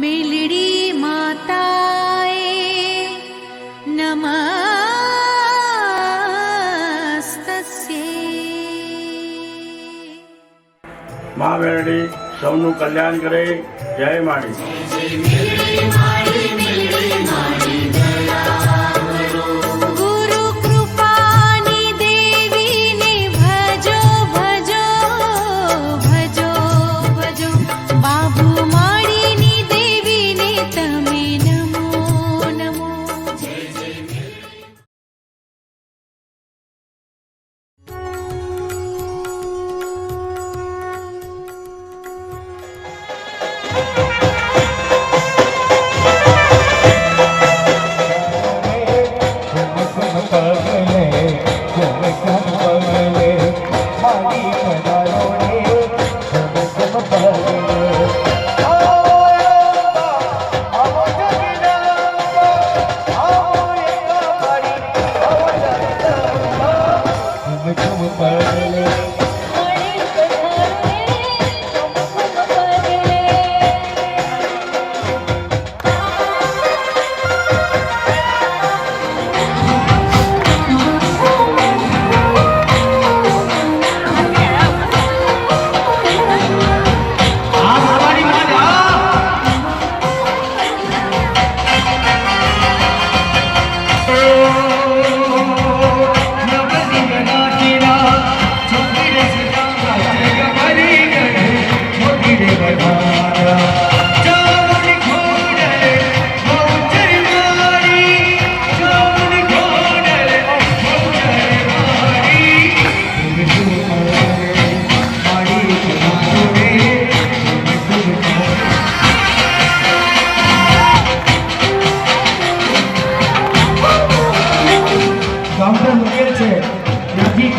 Melody माताए नमस्तस्ये। माँ melody સૌનું કલ્યાણ કરે. જય માડી. गुरु कृपानी देवी ने भजो भजो भजो भजो बाबू माड़ीनी देवी ने तमे नमो नमो।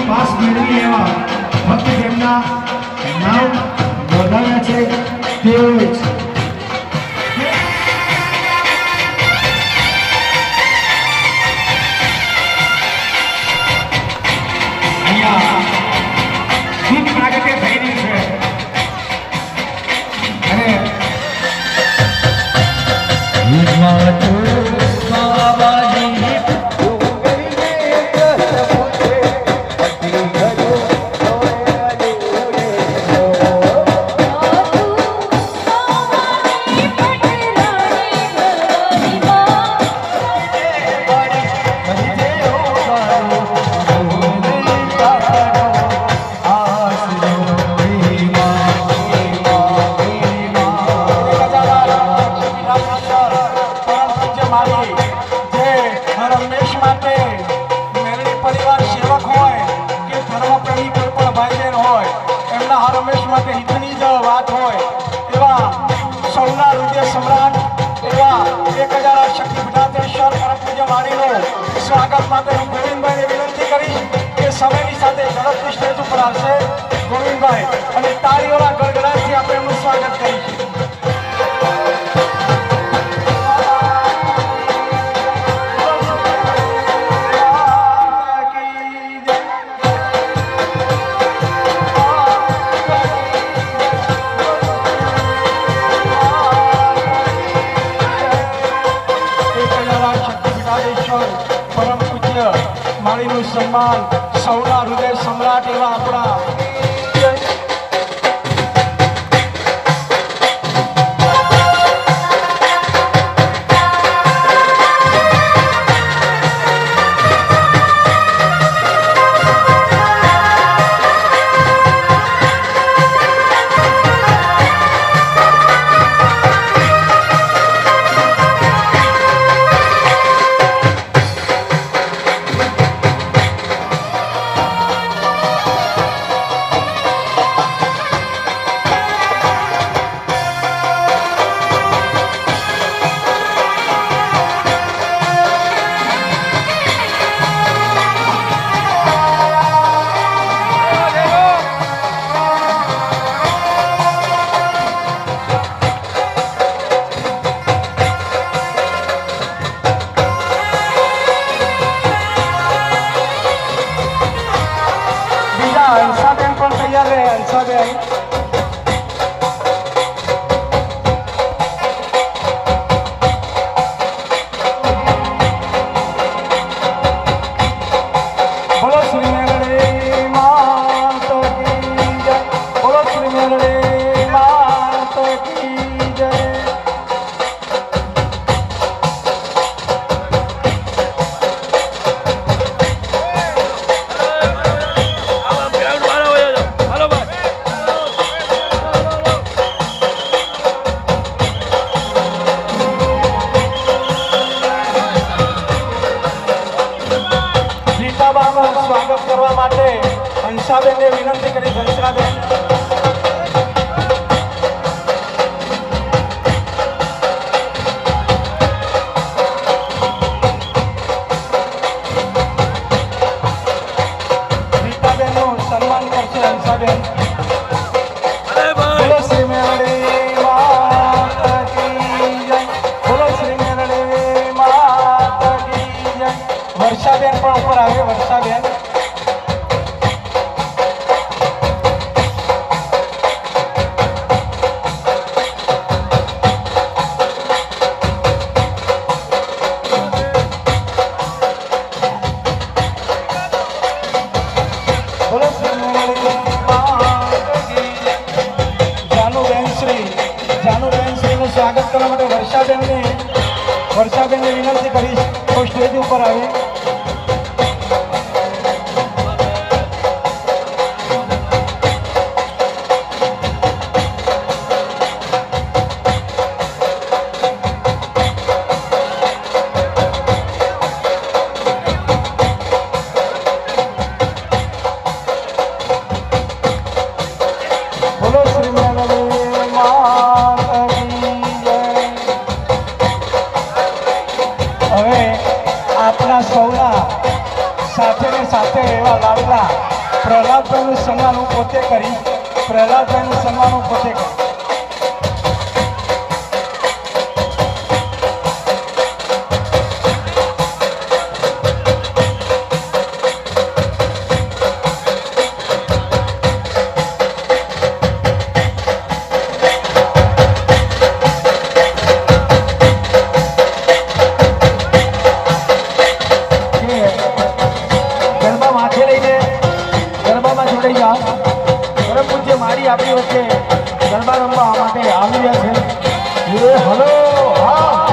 પાસ મેળવી એવા ભક્ત જેમના નામ નોંધાવ્યા છે તેઓ અહીંયા ખૂબ પ્રાગટ્ય થઈ રહ્યું છે અને સ્વાગત માટે હું ગોવિંદભાઈને વિનંતી કરીશ કે સમયની સાથે ઝડપથી સ્ટેજ ઉપર આવશે ગોવિંદભાઈ અને તાળીઓના ગડગડાટથી આપણે એમનું સ્વાગત કરીશું. માળીનું સન્માન સૌના હૃદય સમ્રાટ એવા આપણા વર્ષાબેનને વિનંતી કરી ઘનશ્યામબેન રીતાબેનનું સન્માન કરશે હંસાબેન બોલો શ્રી મેરડી માત કી જય બોલો શ્રી મેરડી માત કી જય વર્ષાબેન પણ ઉપર આવે વર્ષાબેન બોલો શ્રી મેરડી માત કી જય જાનુબેન શ્રીનું સ્વાગત કરવા માટે વર્ષાબેનને વિનંતી કરીશ તો સ્ટેજ ઉપર આવે બોલો શ્રી મેરડી માત કી જય હવે આપણા સૌના સાથે ને સાથે એવા લાડલા પ્રહલાદભાઈનું સન્માન હું પોતે કરીશ પ્રહલાદભાઈનું સન્માન હું પોતે કરીશ ગરબા માથે લઈને ગરબામાં જોડાઈ જાઓ પરમ પૂજ્ય મારી આપણી વચ્ચે ગરબા રમવા માટે આવી રહ્યા છે હલો હા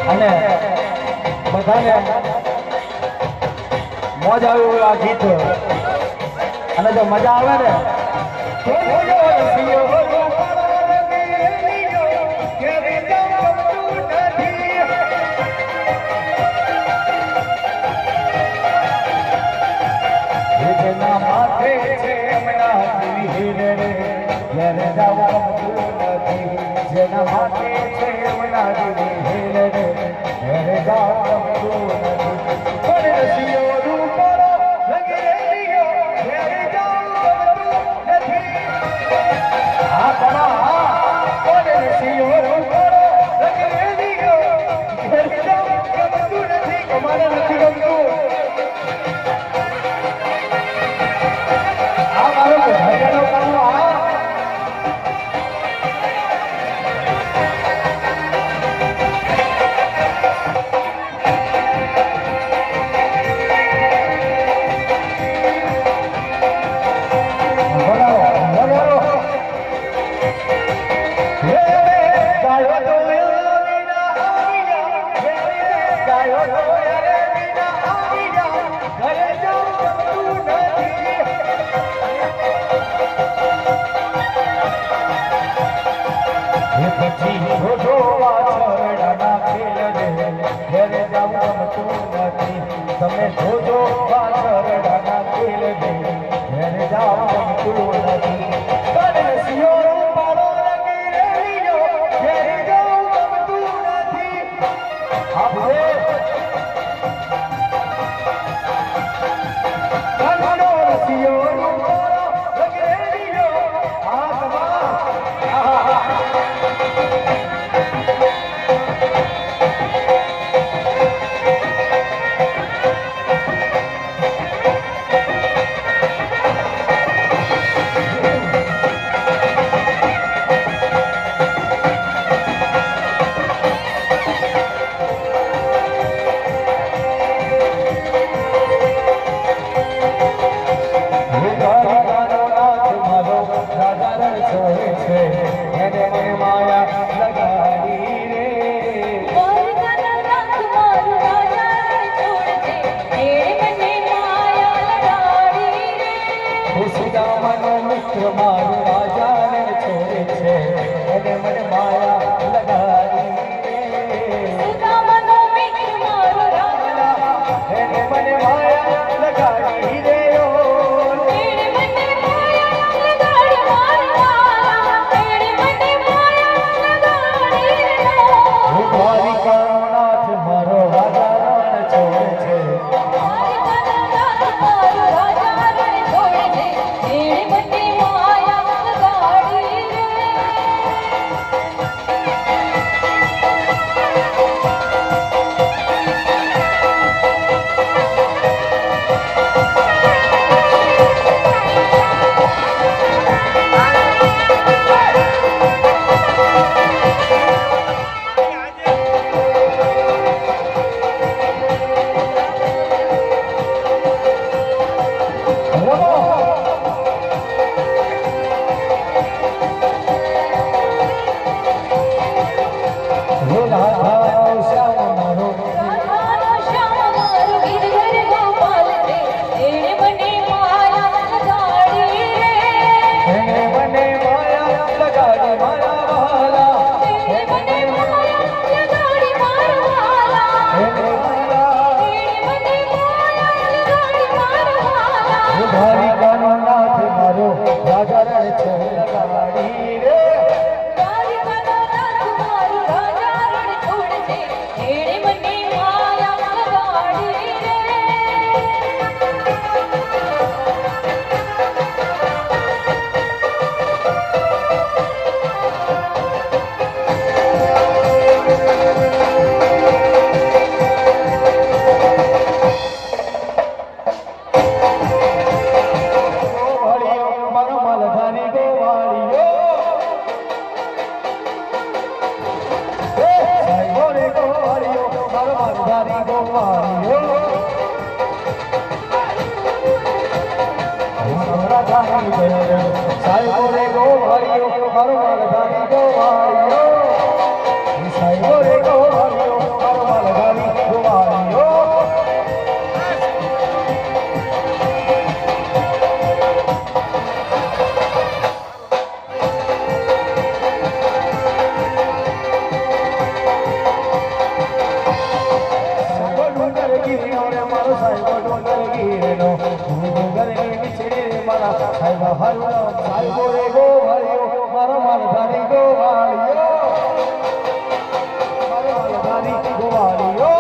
અને બધાને મોજ આવે એવું આ ગીત અને જો મજા આવે ને જેના માથે છે એમના હીરે રે ઘેરે જવું નથી જેના માથે છે એમના હીરે રે ઘેરે જવું નથી પણ રસિયો રૂપરો લગેલિયો ઘેરે જવું નથી આ કમા પણ રસિયો રૂપરો લગેલિયો ઘેરે જવું નથી કમાને નથી ગમતું ભજનો કરવો મિત્ર મારો રાજા રણ છોડે છે એને મને માયા લગાડી સુદામાનો મિત્ર મારો રાજા એને મને માયા લગાડી રે ઓ તેણે મને માયા લગાડી મારવા તેણે મને માયા લગાડી રે દ્વારિકાનો નાથ મારો રાજા રણ છોડે છે મારો રાજા રણ છોડે છે તેણે મને માયા લગાડી રે હે રાધા શ્યામ મારો રાધાનો શ્યામ મારો ગિરધર ગોપાલ છે તેણે મને માયા લગાડી રે એને મને માયા લગાડી મારા વહાલા તેણે મને માયા લગાડી મારો વાલા એને માયા તેણે મને માયા લગાડી મારો વાલા દ્વારિકાનો નાથ મારો રાજા રણ છોડે લગાડી રે દ્વારિકાનો નાથ મારો રાજા રણ છોડે છે તેણે મને માયા લગાડી રે ગોવાળીઓ મારો મલધારી ગોવાળીઓ હે સાહેબો રે ગોવાળીઓ મારો મલધારી ગોવાળીઓ રાધાની જય સાહેબો રે ગોવાળીઓ મારો મલધારી ગોવાળીઓ સાહેબો રે ગોવાળીઓ મારો મલધારી ગોવાળીઓ ડુંગર ગીરનો રે મારો સાહેબ ડુંગર ગીરનો ડુંગર નીચે મારા સાહેબ હરનો સાહેબ રે ગોવાળીઓ મારો મલધારી ગોવાળીઓ મારો મલધારી ગોવાળીઓ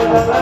Hey!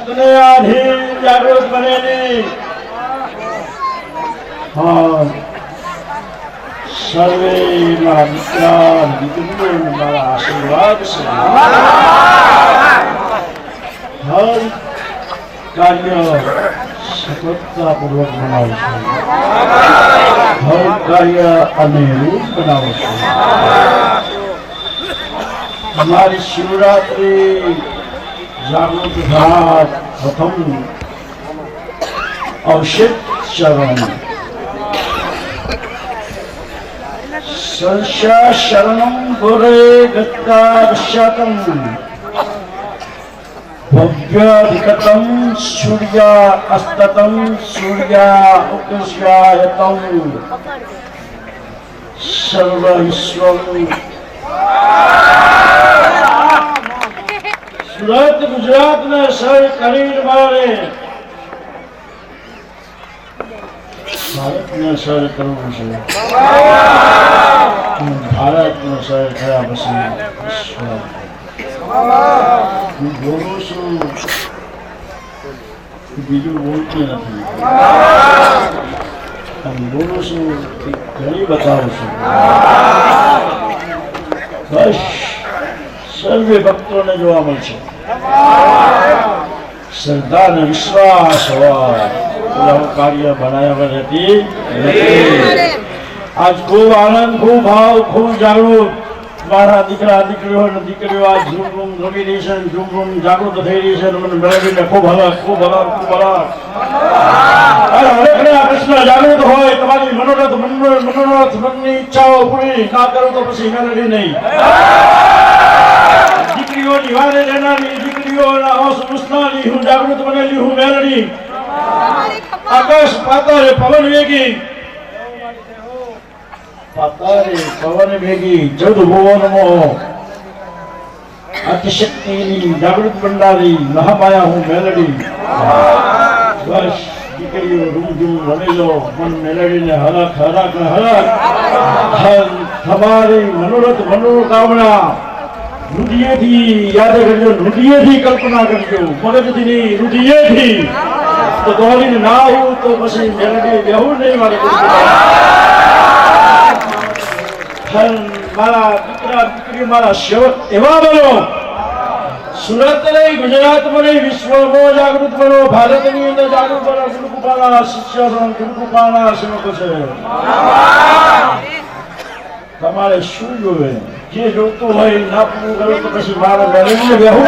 ભક્તને આધીન જાગૃત બનેલી હા સર્વે મારા દીકરા દીકરીઓને મારા આશીર્વાદ છે હર કાર્ય સફળતાપૂર્વક બનાવશું હર કાર્ય અનેરું બનાવશું हमारी शिवरात्रि जागृत घाट प्रथम अवशित शरण संशा शरणम गुरे गत्ताशतम भव्याधिकतम सूर्या अस्ततम सूर्या उक्ष्यायतम सर्व ईश्वर સુરત ગુજરાતને સર કરી મારે ભારતને સર કરવું છે ભારતને સર થયા પછી હું બોલું છું બીજું બોલતું નથી બોલું છું ઘણી બતાવું છું બસ સર્વે ભક્તોને જોવા મળશે શ્રદ્ધા અને વિશ્વાસ હોય કાર્ય બનાવ્યા રહેતી આજ ખૂબ આનંદ ખૂબ ભાવ ખૂબ જાગૃત મારા દીકરા દીકરીઓ અને દીકરીઓ આજ ઝૂમ રૂમ રમી રહી છે ઝૂમ રૂમ જાગૃત થઈ રહી છે મને મેળવીને ખૂબ હલક ખૂબ હલક ખૂબ હલક હરેકના કૃષ્ણ જાગૃત હોય તમારી મનોરથ મનની ઈચ્છાઓ પૂરી ના કરો તો પછી મેળવી નહીં દીકરીઓની વારે રહેનારી દીકરીઓના હોશ ઉસનારી હું જાગૃત બનેલી હું મેળવી આકાશ પાતાળે પવન વેગી પાતાળે પવન વેગી જડ ભુવનમો અતિશક્તિની જાગૃત બનનારી મહામાયા હું મેળવી બસ દીકરીઓ રૂમ રમેલો મન મેળવીને હરખ હરખ ને હરખ તમારી મનોરથ મનોકામના રુધિયેથી યાદ કરજો રુધિયેથી કલ્પના કરજો મગજથી નહીં રુધિયેથી તો દોડીને ના આવું તો પછી મેળવી બેહું નહીં મારે મારા દીકરા દીકરી મારા સેવક એવા બનો સુરત નહીં ગુજરાતમાં નહીં વિશ્વમાં જાગૃત બનો ભારતની અંદર જાગૃત બનો ગુરુકૃપાના શિષ્ય ગુરુકૃપાના સેવકો છે તમારે શું જોવે જે જોતું હોય ના પૂરું કર્યું તો પછી મારે મેળવીને બેહું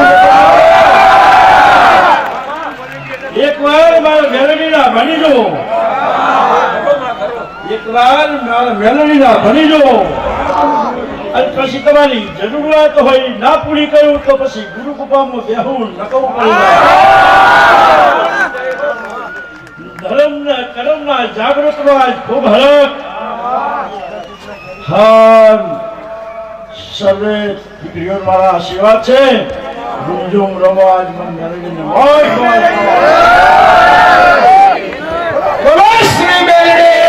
એકવાર મારે મેળવીના બની જો એકવાર મારે મેળવીના બની જો અને પછી તમારી જરૂરિયાત હોય ના પૂરી કર્યું તો પછી ગુરુ કૃપામાં બેહું નકવું કરી ધર્મના કર્મના જાગૃતમાં ખૂબ હરખ હા સર્વે દીકરીઓ મારા આશીર્વાદ છે રૂમઝૂમ રમો આજ મન મેળવીને મોજ મોજ બોલો શ્રી મેલડી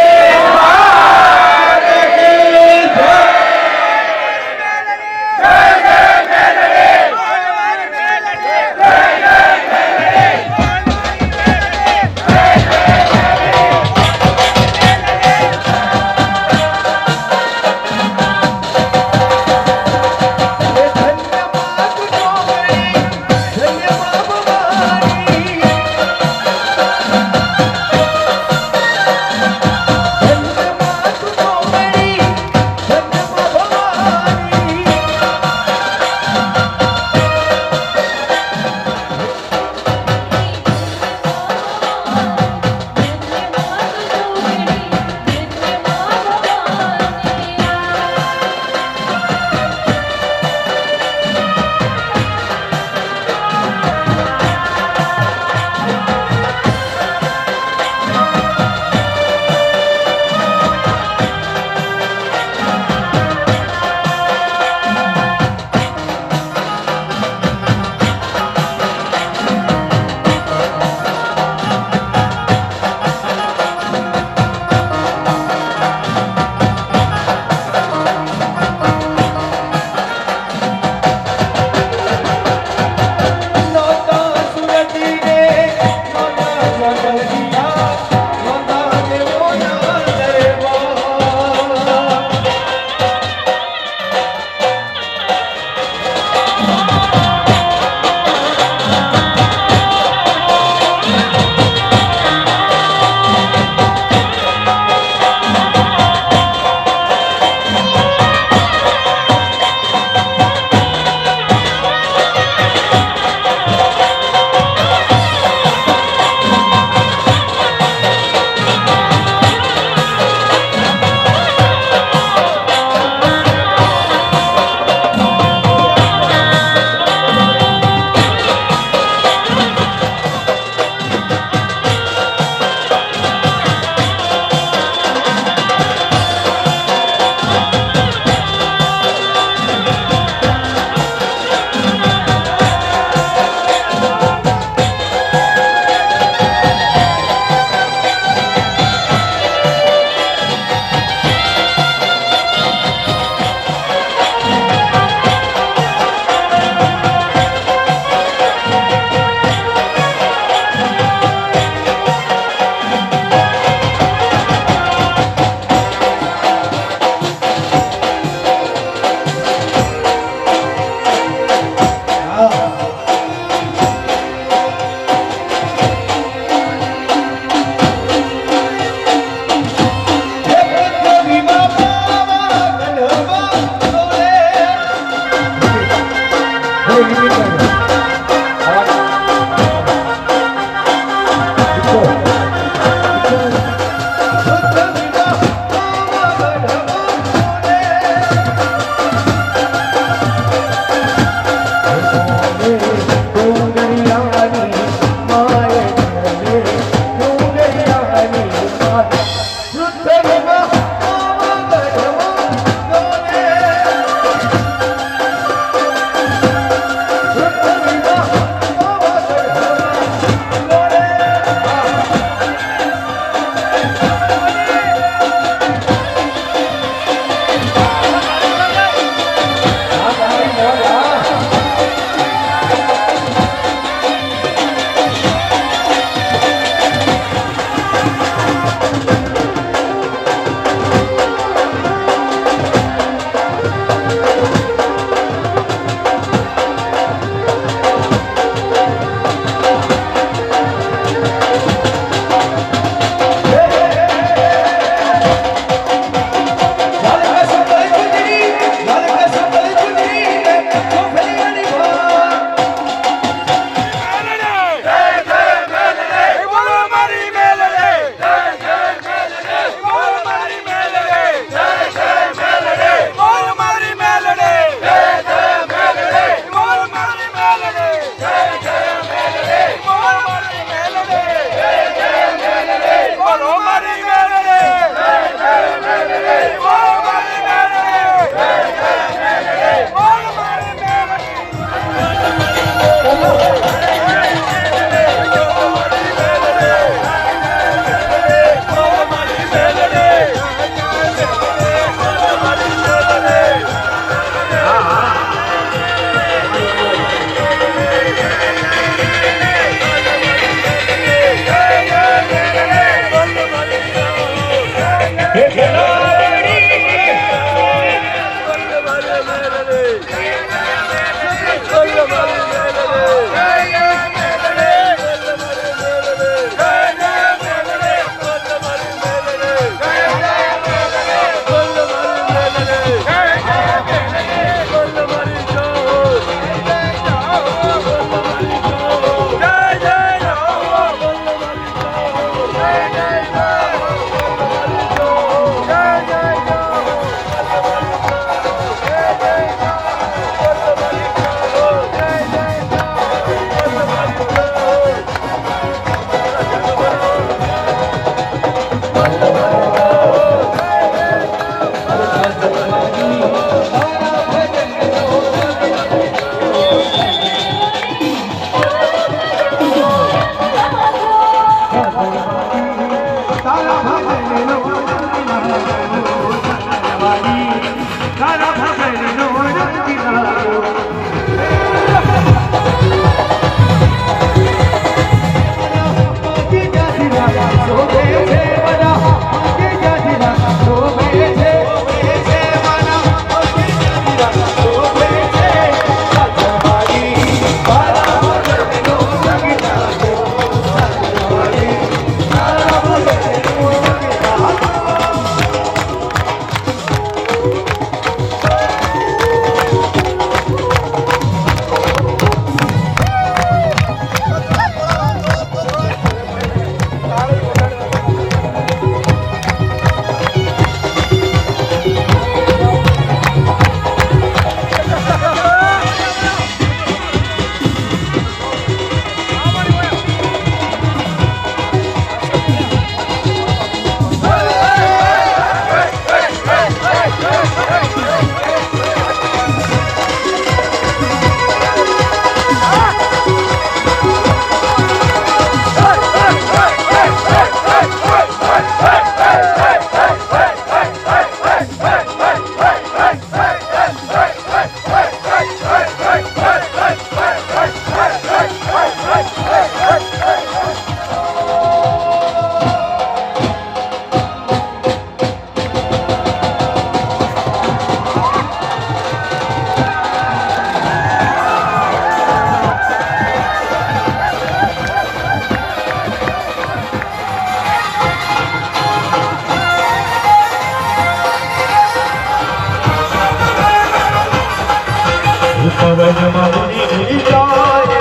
પવનમાં ઉડી જાય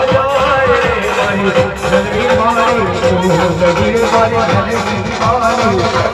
હજારે મારી જલવી મારી જગીર મારી જલવી મારી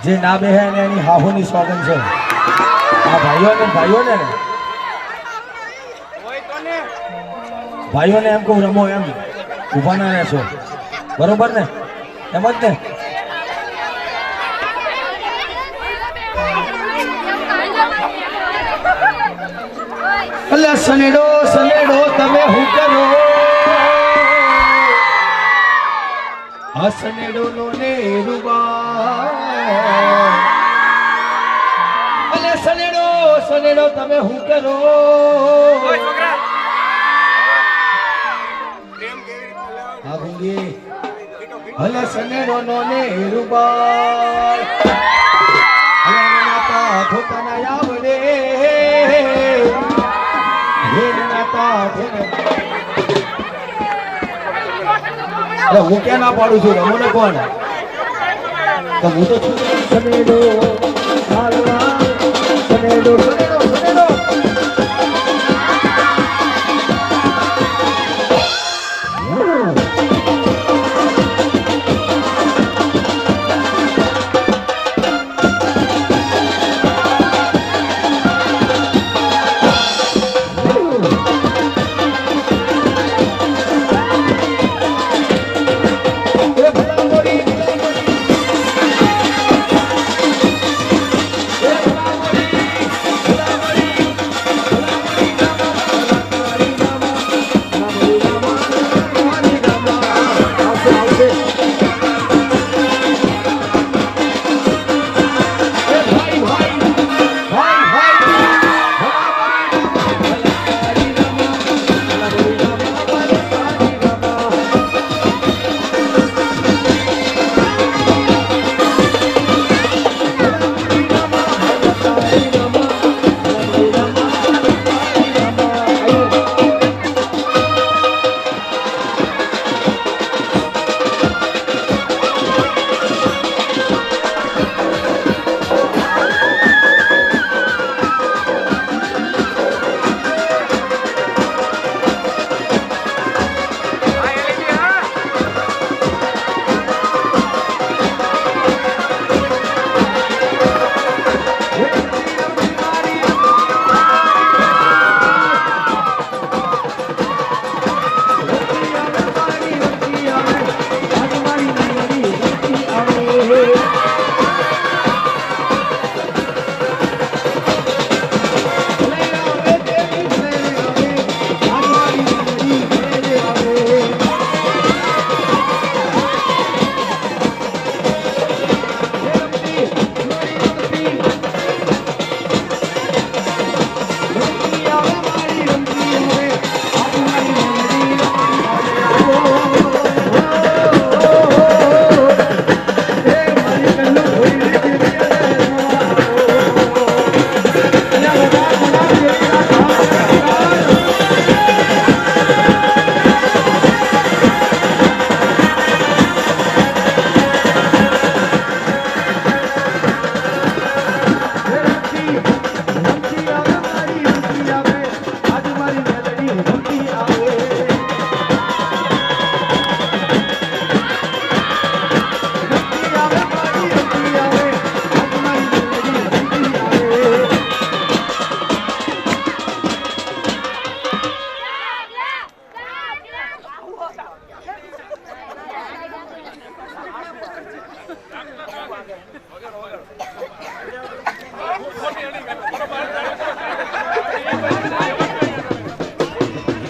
જે ના બેહે ને એની હાહુની સોગન છે આ ભાઈઓને ભાઈઓને એમ કહું રમો એમ ઊભા ના રહેશો બરોબર ને એમ જ ને અલ્યા સનેડો તમે હું કરો આ સનેડો નો ને રૂબા અલ્યા સનેડો તમે હું કરો હા ભૂંગી અલ્યા સનેડો નો ને રૂબા અલ્યા નાતા ધોતાના આવડે હું ક્યાં ના પાડું છું રમો ને કોણ તો હું તો છું સનેડો સનેડો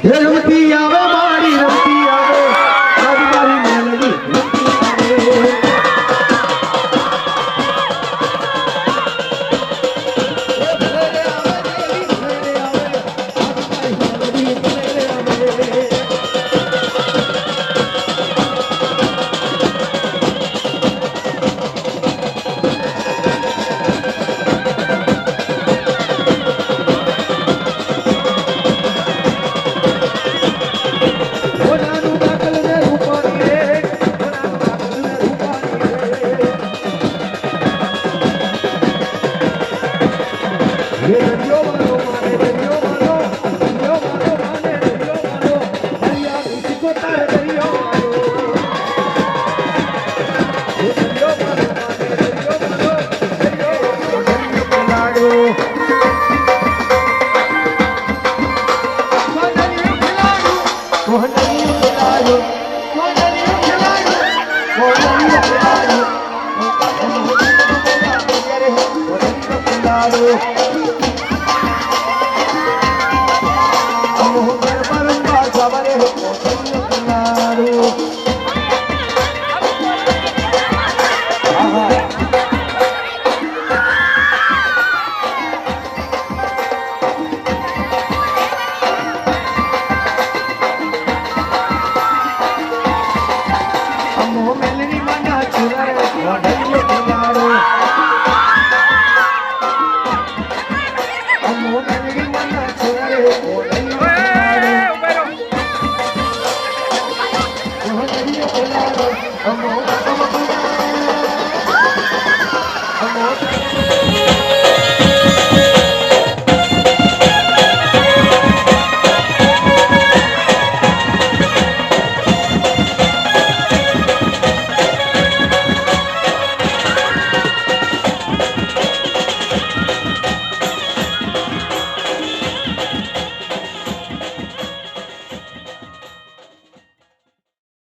રમતી આવે મારી રમતી આવે આજ મારી મેલડી અમો